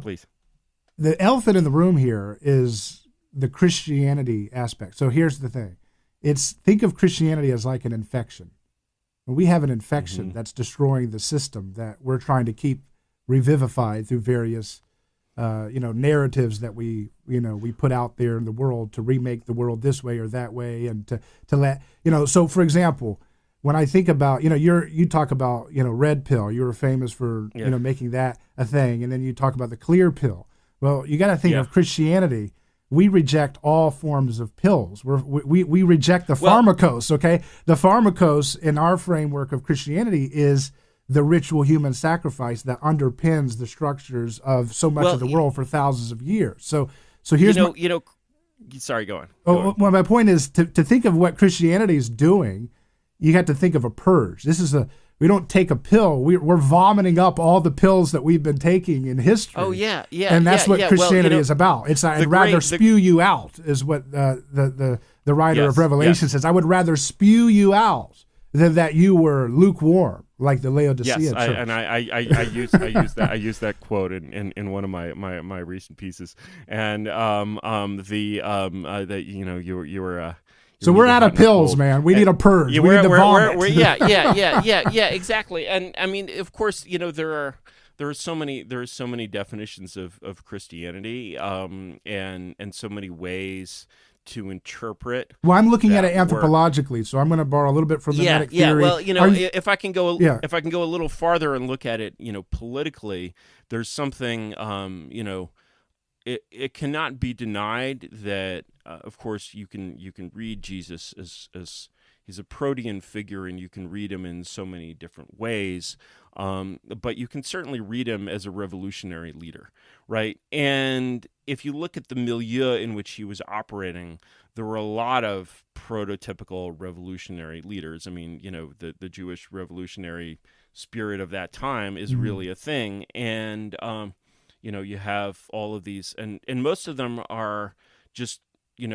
Please. The elephant in the room here is the Christianity aspect. So here's the thing. Think of Christianity as like an infection. When we have an infection that's destroying the system that we're trying to keep revivified through various narratives that we put out there in the world to remake the world this way or that way, and to let, so for example, when I think about, you talk about, red pill, you were famous for, making that a thing. And then you talk about the clear pill. Well, you got to think of Christianity. We reject all forms of pills. We reject the pharmakos, okay? The pharmakos in our framework of Christianity is the ritual human sacrifice that underpins the structures of so much of the world for thousands of years. So here's sorry, go on. Well, my point is to think of what Christianity is doing, you have to think of a purge. We don't take a pill. We're vomiting up all the pills that we've been taking in history. Oh, yeah. And that's what Christianity is about. It's I'd rather spew you out, is what the writer of Revelation says. I would rather spew you out than that you were lukewarm, like the Laodicea church. I use that quote in one of my recent pieces, and you were. So we're out of pills, man. We need a purge. We need to vomit. Yeah, exactly. And I mean, of course, there are so many definitions of Christianity, and so many ways to interpret. Well, I'm looking at it anthropologically, so I'm going to borrow a little bit from the Hermetic theory. Well, if I can go a little farther and look at it, politically, there's something, it cannot be denied that, of course, you can read Jesus as he's a protean figure, and you can read him in so many different ways. But you can certainly read him as a revolutionary leader, right? And if you look at the milieu in which he was operating, there were a lot of prototypical revolutionary leaders. I mean, the Jewish revolutionary spirit of that time is really a thing. And, you have all of these, and most of them are just, I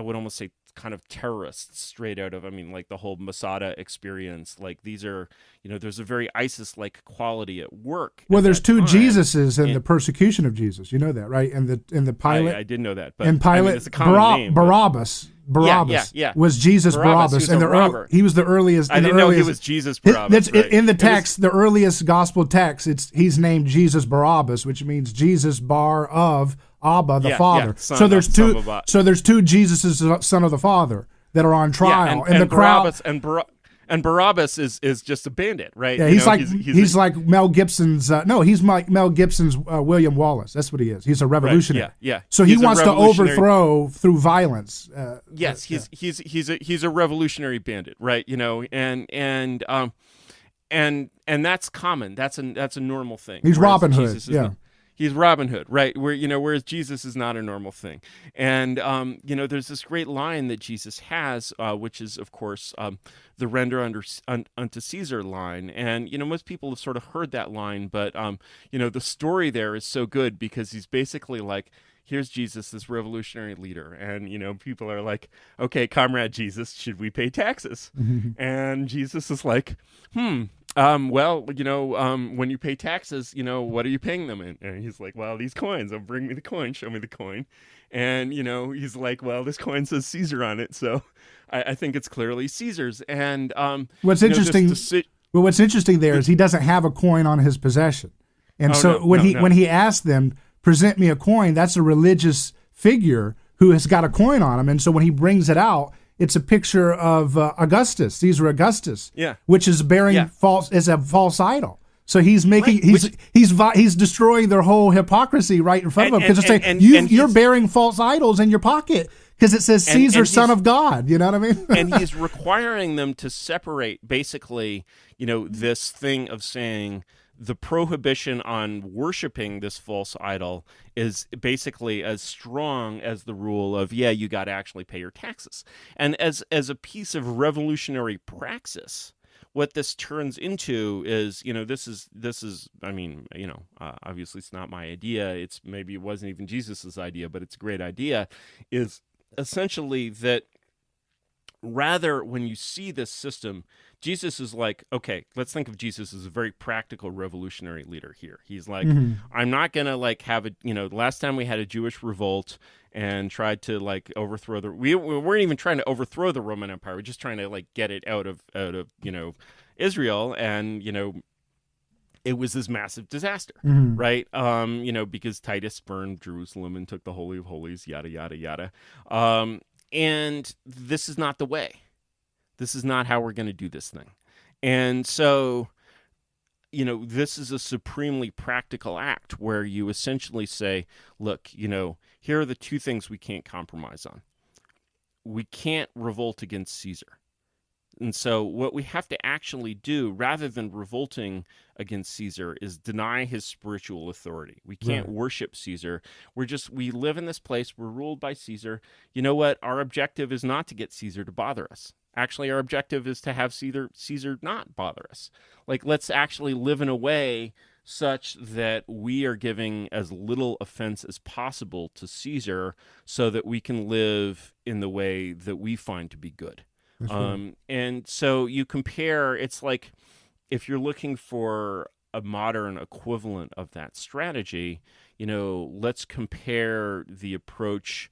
would almost say kind of terrorists straight out of, like the whole Masada experience. Like these are, there's a very ISIS-like quality at work. Well, there's two Jesuses in the persecution of Jesus. You know that, right? And the Pilate. I did know that. But Pilate, it's a common name. Barabbas was Jesus Barabbas, and he was the earliest. I didn't know he was Jesus Barabbas. In the text, the earliest gospel text, he's named Jesus Barabbas, which means Jesus Bar of Abba, the Father. So there's two Jesuses, son of the Father, that are on trial, and the crowd. And Barabbas is just a bandit, right? Yeah, he's like Mel Gibson's. He's Mel Gibson's William Wallace. That's what he is. He's a revolutionary. Right, yeah. So he wants to overthrow through violence. Yes, he's a revolutionary bandit, right? And that's common. That's a normal thing. He's Robin Hood. He's Robin Hood, right? Whereas Jesus is not a normal thing. And, there's this great line that Jesus has, which is, of course, the render unto Caesar line. And, most people have sort of heard that line, but, the story there is so good because he's basically like, here's Jesus, this revolutionary leader. And, people are like, okay, Comrade Jesus, should we pay taxes? And Jesus is like, when you pay taxes, what are you paying them in? And he's like, well, these coins. Bring me the coin. Show me the coin. And, he's like, well, this coin says Caesar on it. So I think it's clearly Caesar's. And what's interesting there is he doesn't have a coin on his possession. And when he asked them, present me a coin, that's a religious figure who has got a coin on him. And so when he brings it out, it's a picture of Augustus, Caesar Augustus, which is bearing a false idol. So he's making he's destroying their whole hypocrisy right in front of them because they're saying you're bearing false idols in your pocket because it says Caesar, son of God. You know what I mean? And he's requiring them to separate basically, this thing of saying the prohibition on worshiping this false idol is basically as strong as the rule of, you got to actually pay your taxes. And as a piece of revolutionary praxis, what this turns into is, this is, obviously it's not my idea. Maybe it wasn't even Jesus's idea, but it's a great idea, is essentially that Rather, when you see this system, Jesus is like, okay, let's think of Jesus as a very practical revolutionary leader here. He's like, I'm not going to like have a, last time we had a Jewish revolt and tried to like overthrow we weren't even trying to overthrow the Roman Empire. We're just trying to like get it out of Israel. And, it was this massive disaster, right? Because Titus burned Jerusalem and took the Holy of Holies, yada, yada, yada. And this is not the way. This is not how we're going to do this thing. And so, this is a supremely practical act where you essentially say, look, here are the two things we can't compromise on. We can't revolt against Caesar. And so what we have to actually do, rather than revolting against Caesar, is deny his spiritual authority. We can't worship Caesar. We live in this place. We're ruled by Caesar. You know what? Our objective is not to get Caesar to bother us. Actually, our objective is to have Caesar not bother us. Like, let's actually live in a way such that we are giving as little offense as possible to Caesar so that we can live in the way that we find to be good. And so you compare, it's like if you're looking for a modern equivalent of that strategy, let's compare the approach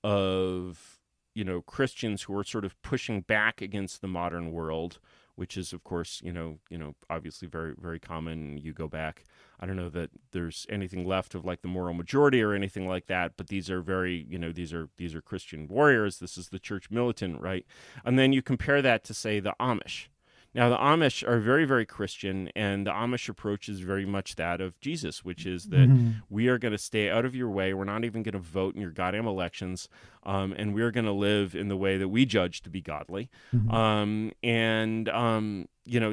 of, Christians who are sort of pushing back against the modern world, which is, of course, obviously very, very common. You go back, I don't know that there's anything left of like the moral majority or anything like that, but these are very, these are Christian warriors. This is the church militant, right? And then you compare that to, say, the Amish. Now, the Amish are very, very Christian, and the Amish approach is very much that of Jesus, which is that we are going to stay out of your way. We're not even going to vote in your goddamn elections, and we're going to live in the way that we judge to be godly.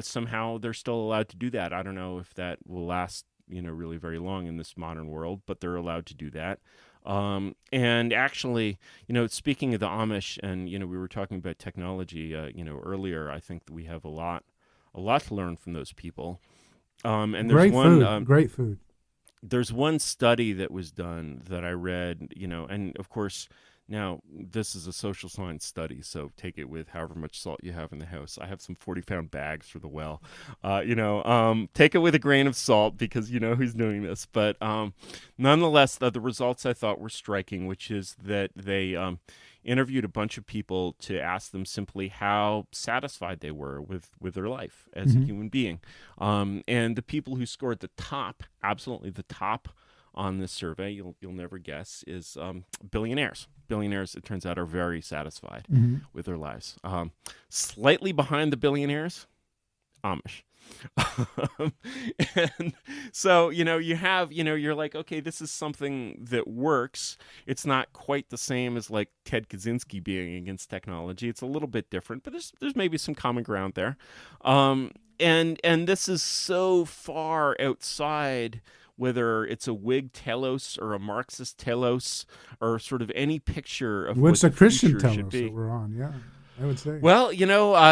Somehow they're still allowed to do that. I don't know if that will last, really very long in this modern world, but they're allowed to do that. And actually, speaking of the Amish, and, we were talking about technology, earlier, I think that we have a lot to learn from those people. And there's great food. There's one study that was done that I read, and of course, now this is a social science study, so take it with however much salt you have in the house. I have some 40-pound bags for the well. Take it with a grain of salt because you know who's doing this. But nonetheless, the results I thought were striking, which is that they interviewed a bunch of people to ask them simply how satisfied they were with their life as a human being. And the people who scored the top, absolutely the top on this survey, you'll never guess, is billionaires. Billionaires, it turns out, are very satisfied with their lives. Slightly behind the billionaires, Amish. And so, you have, you're like, okay, this is something that works. It's not quite the same as like Ted Kaczynski being against technology. It's a little bit different, but there's maybe some common ground there. And this is so far outside whether it's a Whig telos or a Marxist telos or sort of any picture of what's what a Christian telos telos that we're on, yeah. I would say. Well,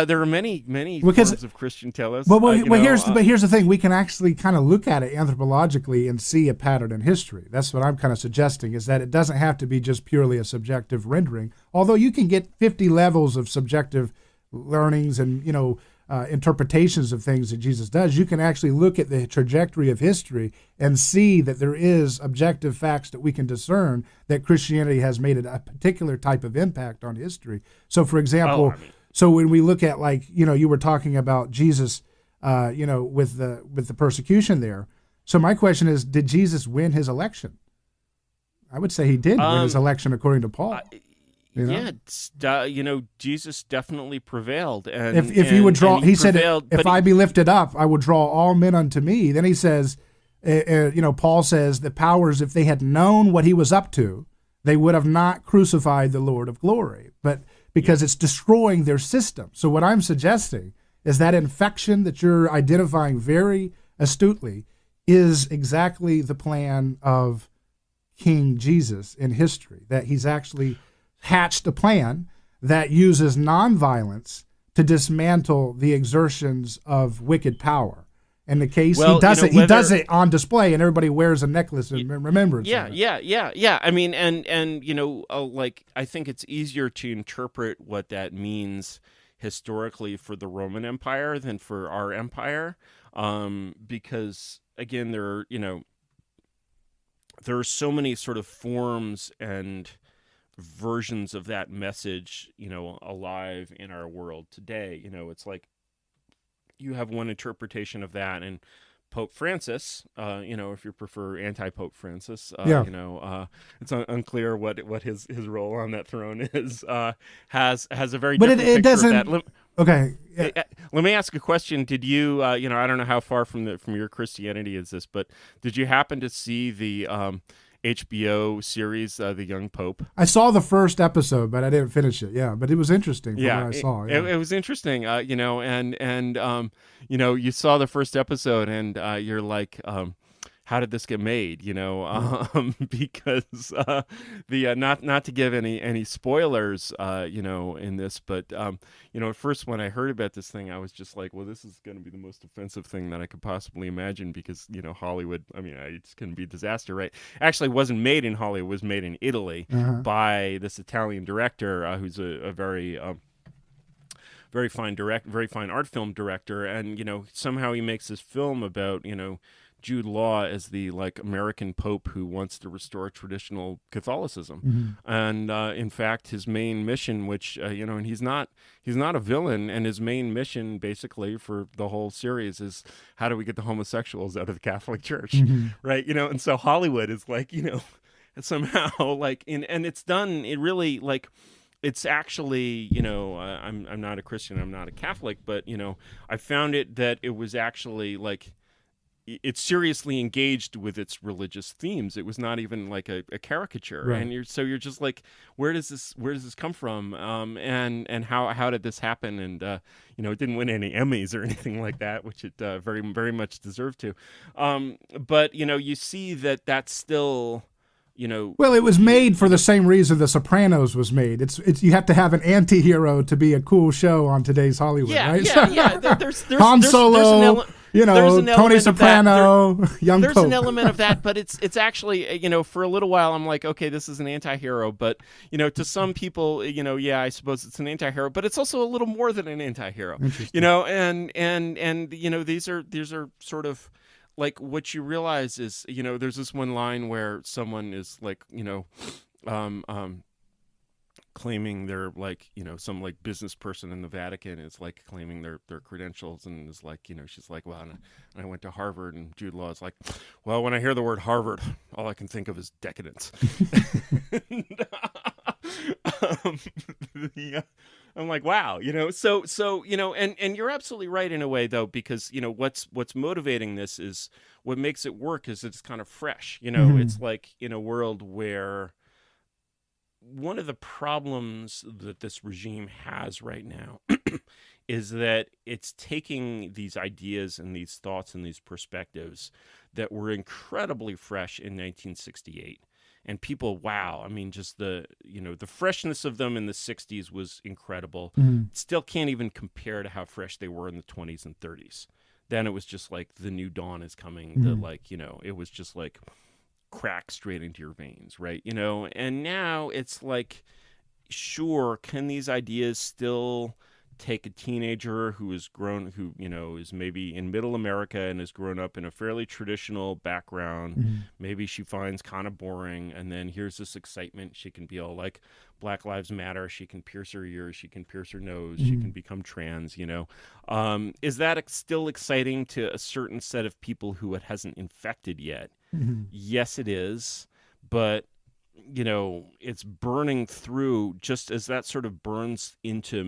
there are many forms of Christian telos. Here's the thing: we can actually kind of look at it anthropologically and see a pattern in history. That's what I'm kind of suggesting: is that it doesn't have to be just purely a subjective rendering. Although you can get 50 levels of subjective learnings and interpretations of things that Jesus does, you can actually look at the trajectory of history and see that there is objective facts that we can discern that Christianity has made a particular type of impact on history. So, for example, so when we look at, like, you were talking about Jesus, with the persecution there. So my question is, did Jesus win his election? I would say he did win his election according to Paul. Jesus definitely prevailed. And if he would draw, he said, if I be lifted up, I will draw all men unto me. Then he says, Paul says the powers, if they had known what he was up to, they would have not crucified the Lord of glory. But because it's destroying their system. So what I'm suggesting is that infection that you're identifying very astutely is exactly the plan of King Jesus in history, that he's actually hatched a plan that uses nonviolence to dismantle the exertions of wicked power. And the case, Well, he does it on display, and everybody wears a necklace in remembrance. Yeah. I mean, and like, I think it's easier to interpret what that means historically for the Roman Empire than for our empire, because again, there are so many sort of forms and versions of that message, alive in our world today. It's like you have one interpretation of that, and Pope Francis, if you prefer anti-Pope Francis, it's unclear what his role on that throne is. Has a very different picture doesn't. Of that. Okay. Yeah. Let me ask a question. Did you, I don't know how far from your Christianity is this, but did you happen to see the HBO series, The Young Pope? I saw the first episode, but I didn't finish it. Yeah, but it was interesting from what I saw. Yeah. It was interesting, you saw the first episode, and you're like, how did this get made? Because the not to give any spoilers, in this, but at first when I heard about this thing, I was just like, well, this is going to be the most offensive thing that I could possibly imagine, because Hollywood. I mean, it's going to be a disaster, right? Actually, it wasn't made in Hollywood; it was made in Italy by this Italian director who's a very very fine art film director, and somehow he makes this film about Jude Law as the American Pope who wants to restore traditional Catholicism, and in fact, his main mission, which and he's not a villain, and his main mission basically for the whole series is how do we get the homosexuals out of the Catholic Church, right? And so Hollywood is somehow and it's done. It really it's actually, I'm not a Christian, I'm not a Catholic, but I found it that it was actually it's seriously engaged with its religious themes. It was not even like a caricature, right. And you're just like, where does this come from? And how did this happen? And it didn't win any Emmys or anything like that, which it very very much deserved to. But you see that's still. Well, it was made for the same reason The Sopranos was made. It's you have to have an anti-hero to be a cool show on today's Hollywood, right? Yeah. There's Han Solo, Tony Soprano, young There's Pope. an element of that, but it's actually, for a little while I'm like, okay, this is an anti-hero, but to some people, I suppose it's an anti-hero, but it's also a little more than an anti-hero, and these are sort of. What you realize is, there's this one line where someone is claiming they're some business person in the Vatican is claiming their credentials, and is she's like, well, and I went to Harvard, and Jude Law is like, well, when I hear the word Harvard, all I can think of is decadence. I'm like, wow, so and you're absolutely right in a way, though, because what's motivating this is what makes it work is it's kind of fresh. It's in a world where one of the problems that this regime has right now is that it's taking these ideas and these thoughts and these perspectives that were incredibly fresh in 1968. And people, wow, I mean, just the freshness of them in the 60s was incredible. Still can't even compare to how fresh they were in the 20s and 30s. Then it was just the new dawn is coming. It was just crack straight into your veins, right? And now it's sure, can these ideas still take a teenager who is is maybe in middle America and has grown up in a fairly traditional background. Maybe she finds kind of boring, and then here's this excitement. She can be all like Black Lives Matter. She can pierce her ears. She can pierce her nose. She can become trans, Is that still exciting to a certain set of people who it hasn't infected yet? Yes, it is. But it's burning through just as that sort of burns into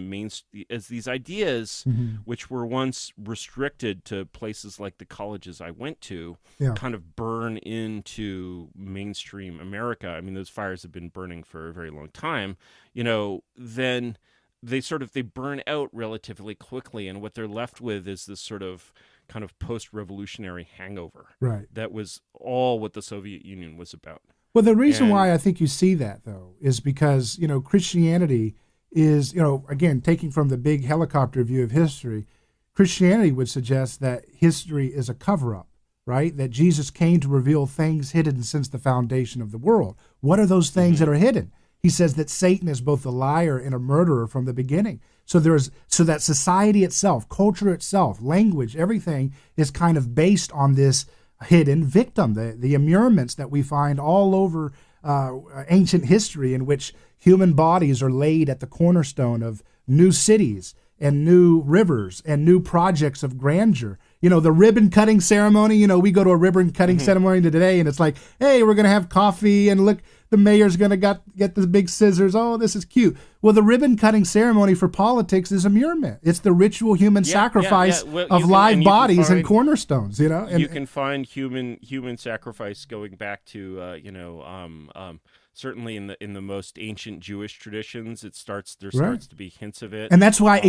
as these ideas, which were once restricted to places like the colleges I went to, kind of burn into mainstream America. I mean, those fires have been burning for a very long time, then they burn out relatively quickly. And what they're left with is this sort of kind of post-revolutionary hangover. Right. That was all what the Soviet Union was about. Well, the reason why I think you see that, though, is because, Christianity is, again, taking from the big helicopter view of history, Christianity would suggest that history is a cover-up, right? That Jesus came to reveal things hidden since the foundation of the world. What are those things that are hidden? He says that Satan is both a liar and a murderer from the beginning. So that society itself, culture itself, language, everything is kind of based on this hidden victim, the immurements that we find all over ancient history, in which human bodies are laid at the cornerstone of new cities and new rivers and new projects of grandeur. You know, the ribbon cutting ceremony, you know, we go to a ribbon cutting ceremony today and it's like, hey, we're going to have coffee and look, the mayor's going to get the big scissors. Oh, this is cute. Well, the ribbon cutting ceremony for politics is immurement. It's the ritual human sacrifice Well, of live bodies and cornerstones, you know. And you can find human sacrifice going back to, certainly in the most ancient Jewish traditions, there starts to be hints of it. And that's why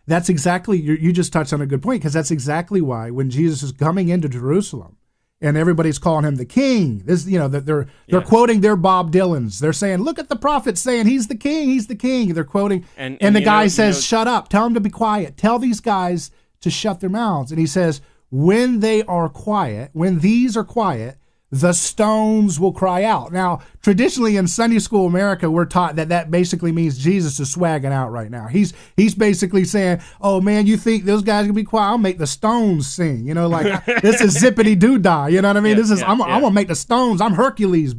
that's exactly, you just touched on a good point, because that's exactly why when Jesus is coming into Jerusalem and everybody's calling him the king, this, you know, they're quoting their Bob Dylans. They're saying, look at the prophet saying he's the king, he's the king. They're quoting, and the guy says, shut up, tell them to be quiet. Tell these guys to shut their mouths. And he says, when they are quiet, when these are quiet, the stones will cry out. Now, traditionally in Sunday school America, we're taught that basically means Jesus is swagging out right now. He's basically saying, oh man, you think those guys can be quiet? I'll make the stones sing. You know, like this is zippity doo dah. You know what I mean? I'm gonna make the stones. I'm Hercules.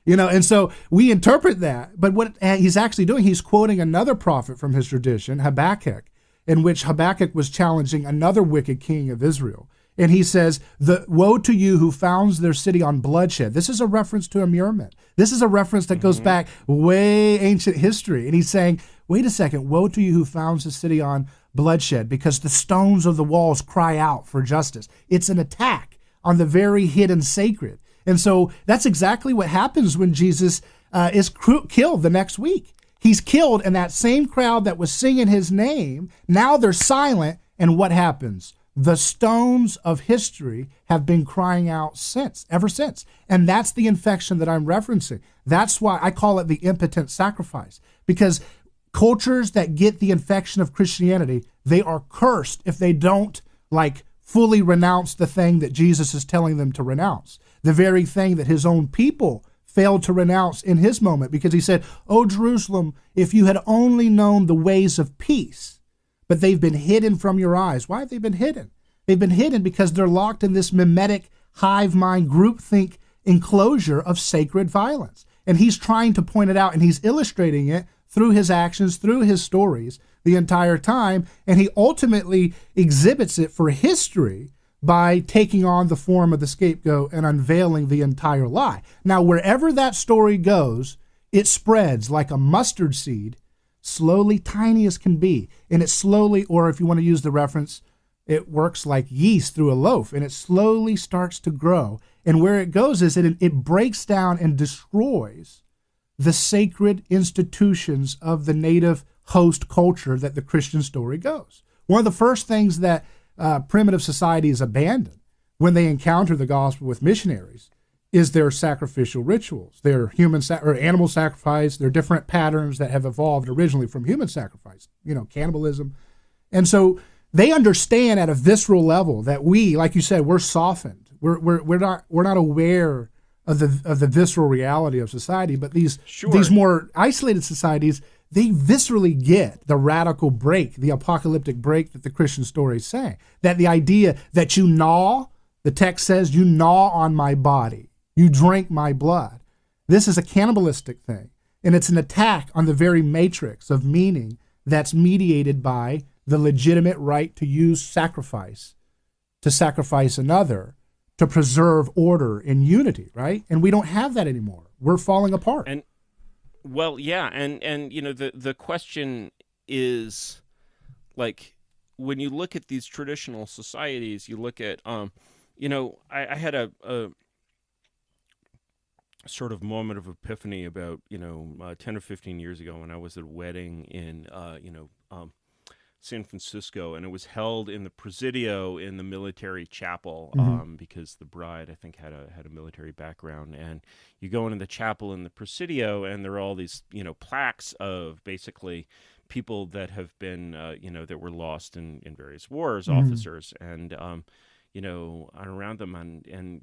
You know, and so we interpret that. But what he's actually doing, he's quoting another prophet from his tradition, Habakkuk, in which Habakkuk was challenging another wicked king of Israel. And he says, woe to you who founds their city on bloodshed. This is a reference to immurement. This is a reference that goes back way ancient history. And he's saying, wait a second, woe to you who founds the city on bloodshed, because the stones of the walls cry out for justice. It's an attack on the very hidden sacred. And so that's exactly what happens when Jesus is killed the next week. He's killed, and that same crowd that was singing his name, now they're silent, and what happens? The stones of history have been crying out ever since. And that's the infection that I'm referencing. That's why I call it the impotent sacrifice. Because cultures that get the infection of Christianity, they are cursed if they don't fully renounce the thing that Jesus is telling them to renounce. The very thing that his own people failed to renounce in his moment, because he said, "Oh, Jerusalem, if you had only known the ways of peace, but they've been hidden from your eyes." Why have they been hidden? They've been hidden because they're locked in this mimetic hive mind groupthink enclosure of sacred violence. And he's trying to point it out, and he's illustrating it through his actions, through his stories the entire time. And he ultimately exhibits it for history by taking on the form of the scapegoat and unveiling the entire lie. Now, wherever that story goes, it spreads like a mustard seed, slowly, tiny as can be. And it slowly, or if you want to use the reference, it works like yeast through a loaf, and it slowly starts to grow. And where it goes is it breaks down and destroys the sacred institutions of the native host culture that the Christian story goes. One of the first things that primitive societies abandon when they encounter the gospel with missionaries is their sacrificial rituals, their or animal sacrifice, their different patterns that have evolved originally from human sacrifice, cannibalism. And so they understand at a visceral level that we, like you said, we're softened. We're not aware of the visceral reality of society, but these more isolated societies, they viscerally get the radical break, the apocalyptic break that the Christian story is saying. That the idea that you gnaw, the text says, you gnaw on my body, you drink my blood. This is a cannibalistic thing, and it's an attack on the very matrix of meaning that's mediated by the legitimate right to use sacrifice, to sacrifice another, to preserve order and unity, right? And we don't have that anymore. We're falling apart. And the question is, when you look at these traditional societies, you look at I had a sort of moment of epiphany about 10 or 15 years ago when I was at a wedding in San Francisco, and it was held in the Presidio in the military chapel, because the bride, I think, had a military background. And you go into the chapel in the Presidio, and there are all these plaques of basically people that have been, that were lost in various wars, Mm-hmm. officers, and, around them. And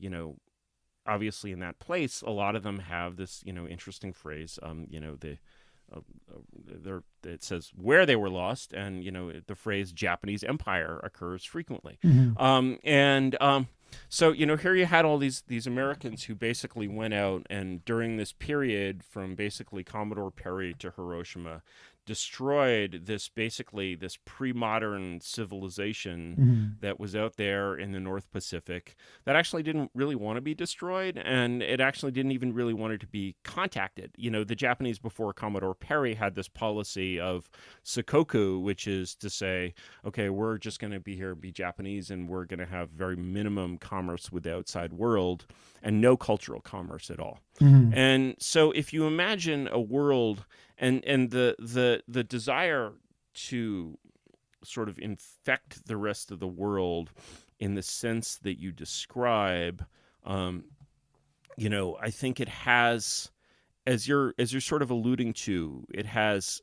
obviously in that place, a lot of them have this, interesting phrase, uh, it says where they were lost, and the phrase Japanese Empire occurs frequently. Mm-hmm. So here you had all these Americans who basically went out, and during this period from basically Commodore Perry to Hiroshima, destroyed this pre-modern civilization Mm-hmm. that was out there in the North Pacific that actually didn't really want to be destroyed, and it actually didn't even really want it to be contacted. The Japanese before Commodore Perry had this policy of Sakoku, which is to say, okay, we're just going to be here, be Japanese, and we're going to have very minimum commerce with the outside world and no cultural commerce at all. Mm-hmm. And so if you imagine a world and the desire to sort of infect the rest of the world in the sense that you describe, I think it has, as you're sort of alluding to, it has,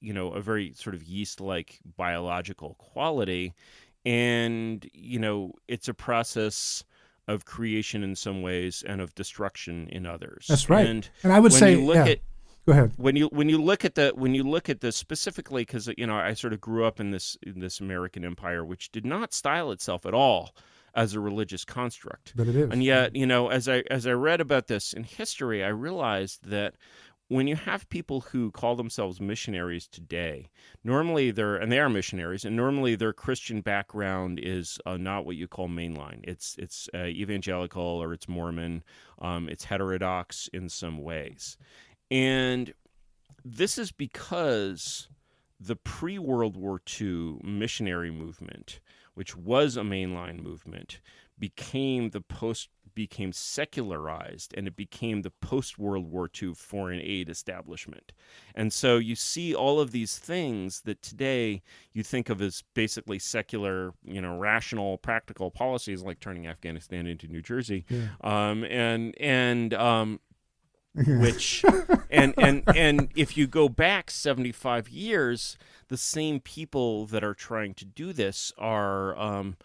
a very sort of yeast-like biological quality, and it's a process of creation in some ways and of destruction in others. That's right. And I would say, go ahead. When you look at the specifically, because I sort of grew up in this American empire, which did not style itself at all as a religious construct, But it is. and yet as I read about this in history, I realized that when you have people who call themselves missionaries today, normally they are missionaries, and normally their Christian background is not what you call mainline. It's evangelical, or it's Mormon, it's heterodox in some ways. And this is because the pre-World War II missionary movement, which was a mainline movement, became secularized, and it became the post-World War II foreign aid establishment. And so you see all of these things that today you think of as basically secular, rational, practical policies, like turning Afghanistan into New Jersey, which and if you go back 75 years, the same people that are trying to do this are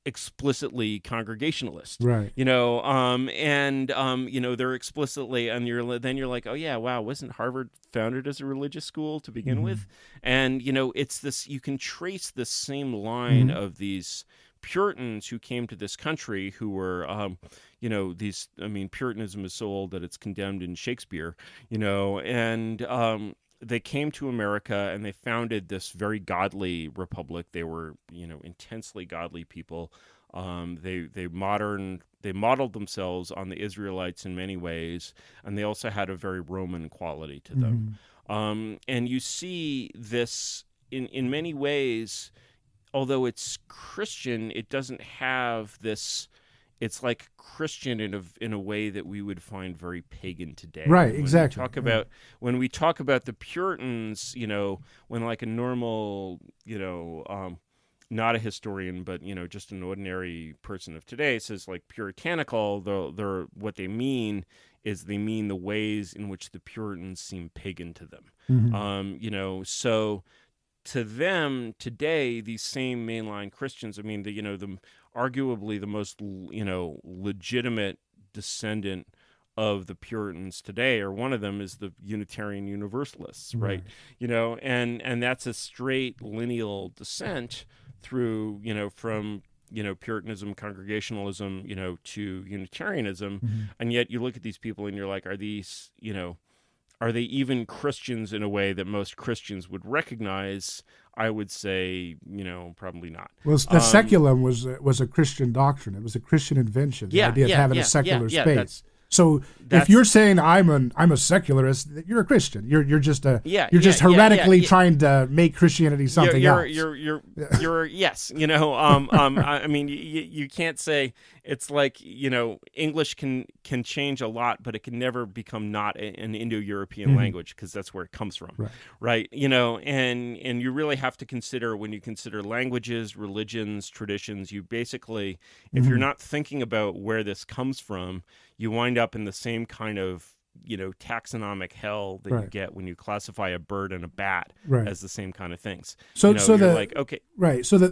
explicitly Congregationalist, right? They're explicitly, and you're like, oh yeah, wow, wasn't Harvard founded as a religious school to begin Mm-hmm. with? And it's this, you can trace the same line Mm-hmm. of these Puritans who came to this country, who were Puritanism is so old that it's condemned in Shakespeare, and they came to America and they founded this very godly republic. They were, intensely godly people. They modeled themselves on the Israelites in many ways, and they also had a very Roman quality to them. Mm-hmm. And you see this in many ways. Although it's Christian, it doesn't have this. It's like Christian in a way that we would find very pagan today. Right, exactly. When we talk about the Puritans, when like a normal, not a historian, but just an ordinary person of today says like puritanical, they're what they mean is they mean the ways in which the Puritans seem pagan to them. Mm-hmm. So to them today, these same mainline Christians, the arguably the most legitimate descendant of the Puritans today, or one of them, is the Unitarian Universalists, right? And that's a straight lineal descent through from Puritanism, Congregationalism, to Unitarianism. Mm-hmm. And yet you look at these people and you're like, are these are they even Christians in a way that most Christians would recognize? I would say, probably not. Well, the seculum was a Christian doctrine. It was a Christian invention. The idea of having a secular space. So if you're saying I'm a secularist, you're a Christian. You're just heretically trying to make Christianity something else. You're yes. You can't say, it's like, English can change a lot, but it can never become not an Indo-European language, because that's where it comes from, right? And you really have to consider, when you consider languages, religions, traditions, you basically, if you're not thinking about where this comes from, you wind up in the same kind of taxonomic hell that Right. you get when you classify a bird and a bat Right. as the same kind of things. So You're like, okay, right. So the